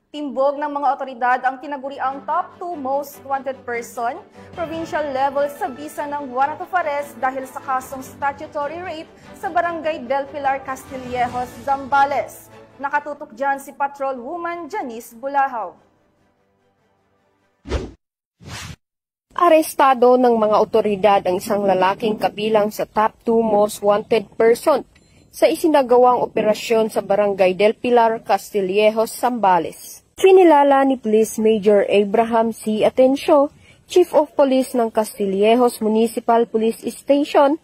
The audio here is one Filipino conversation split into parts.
Timbog ng mga otoridad ang tinaguriang top 2 most wanted person, provincial level sa bisa ng warrant of arrest dahil sa kasong statutory rape sa Barangay Del Pilar, Castillejos, Zambales. Nakatutok dyan si Patrol Woman Janice Bulahaw. Arestado ng mga otoridad ang isang lalaking kabilang sa top 2 most wanted person sa isinagawang operasyon sa Barangay Del Pilar, Castillejos, Zambales. Kinilala ni Police Major Abraham C. Atencio, Chief of Police ng Castillejos Municipal Police Station,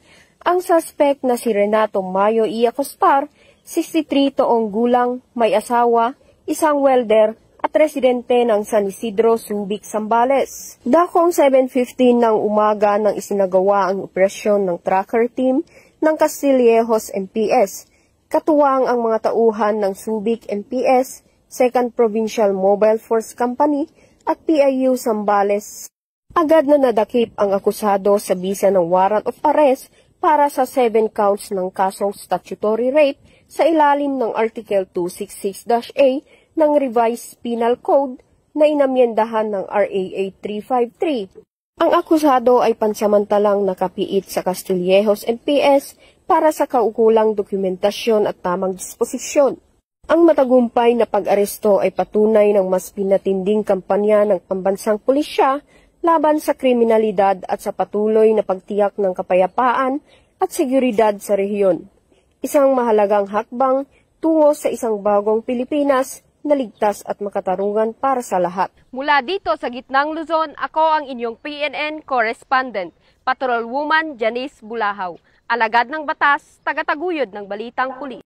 ang suspect na si Renato Mayo E. Acostar, 63 taong gulang, may asawa, isang welder, at residente ng San Isidro, Subic, Zambales. Dakong 7:15 ng umaga nang isinagawa ang operasyon ng tracker team ng Castillejos MPS, katuwang ang mga tauhan ng Subic MPS, 2nd Provincial Mobile Force Company at PIU Zambales. Agad na nadakip ang akusado sa bisa ng warrant of arrest para sa 7 counts ng kasong statutory rape sa ilalim ng Article 266-A ng Revised Penal Code na inamyendahan ng RA 8353. Ang akusado ay pansamantalang nakapiit sa Castillejos MPS para sa kaukulang dokumentasyon at tamang disposisyon. Ang matagumpay na pag-aresto ay patunay ng mas pinatinding kampanya ng pambansang pulisya laban sa kriminalidad at sa patuloy na pagtiyak ng kapayapaan at seguridad sa rehiyon. Isang mahalagang hakbang tungo sa isang bagong Pilipinas na ligtas at makatarungan para sa lahat. Mula dito sa Gitnang Luzon, ako ang inyong PNN correspondent, Patrol Woman Janice Bulahaw, alagad ng batas, tagataguyod ng balitang pulis.